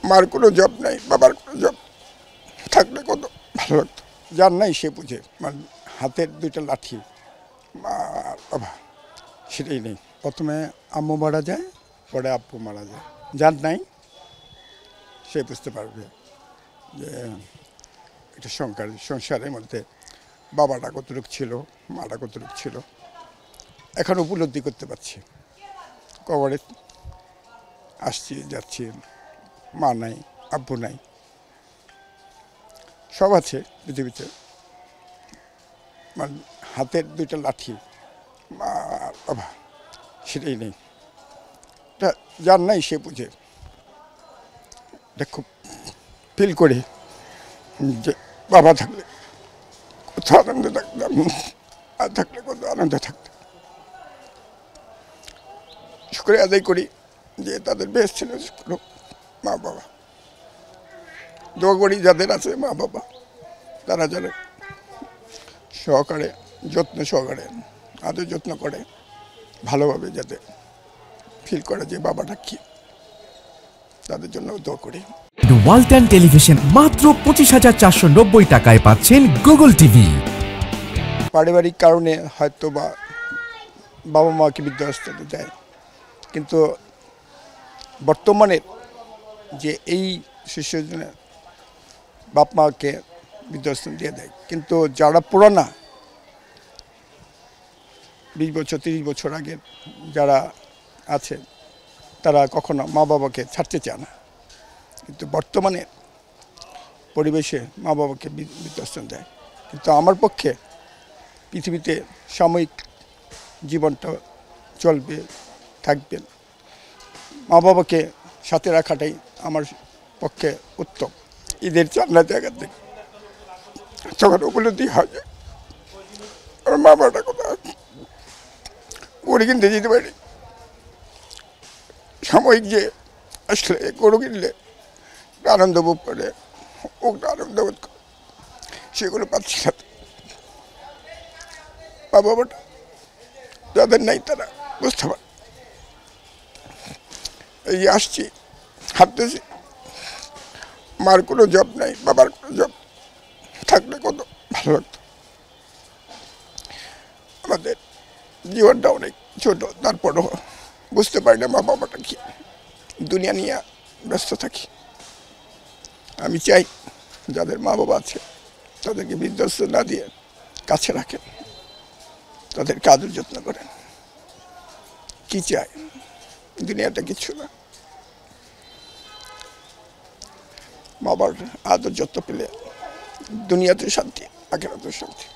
মার কোনো জব নাই, বাবার কোনো জব থাকলে কত ভালো লাগতো। যার নাই সে বুঝে, মানে হাতের দুইটা লাঠি মা আর বাবা, সেটাই নেই। প্রথমে আম্মু মারা যায়, পরে আব্বু মারা যায়। যার নাই সে বুঝতে পারবে যে এটা সংসারের মধ্যে বাবাটা কতটুকু ছিল, মাটা কতটুকু ছিল। এখন উপলব্ধি করতে পারছি। কবরে আসছি যাচ্ছি, মা নাই, আব্বু নাই, সব আছে পৃথিবীতে, মানে হাতের দুইটা লাঠি মা আর বাবা, সেটাই নেই। এটা যার নাই সে বুঝে। এটা খুব ফিল করি যে বাবা থাকলে কত আনন্দে থাকতাম, আর থাকলে কত আনন্দে থাকতাম। শুকরিয়া আদায় করি যে তাদের বেশ ছিল মা বাবা। দোয়া করি যাদের আছে মা বাবা, তারা যেন সহকারে যত্ন সহকারে আদর যত্ন করে, ভালোভাবে যাতে ফিল করে যে বাবাটা কি, তাদের জন্য দোয়া করি। ওয়ালটন টেলিভিশন মাত্র 25,490 টাকায় পাচ্ছেন গুগল টিভি। পারিবারিক কারণে হয়তো বা বাবা মাকে বৃদ্ধাশ্রমে যায়, কিন্তু বর্তমানে যে এই শিশুজনের বাপ মাকে বৃদ্ধাশ্রম দিয়ে দেয়, কিন্তু যারা পুরানা 20 বছর 30 বছর আগে যারা আছে তারা কখনো মা বাবাকে ছাড়তে চায় না, কিন্তু বর্তমানে পরিবেশে মা বাবাকে বৃদ্ধাশ্রম দেয়। কিন্তু আমার পক্ষে পৃথিবীতে সাময়িক জীবনটা চলবে, থাকবে, মা বাবাকে সাথে রাখাটাই আমার পক্ষে উত্তম। ঈদের চাঁদা জায়গা থেকে তখন উপলব্ধি হয় যে আমার মা বাবাটা কোথাও গরু কিনতে যেতে পারি, সাময়িক যে আসলে গরু কিনলে আনন্দ বোধ করে, ওটা আনন্দ বোধ করে, সেগুলো পাচ্ছি না। মা বাবাটা যাদের নাই তারা বুঝতে পারে। এই আসছি, হাঁটতেছি, মার কোনো জব নাই, বাবার কোনো জব থাকলে কত ভালো লাগতো। আমাদের জীবনটা অনেক ছোট, তারপরও বুঝতে পারি না মা বাবাটা কি, দুনিয়া নিয়ে ব্যস্ত থাকি। আমি চাই যাদের মা বাবা আছে তাদেরকে বৃদ্ধাশ্রম না দিয়ে কাছে রাখেন, তাদেরকে আদর যত্ন করেন। কি চাই, দুনিয়াটা কিছু না, বাবার আদর যত্ন পেলে দুনিয়াতে শান্তি, আখিরাতেও শান্তি।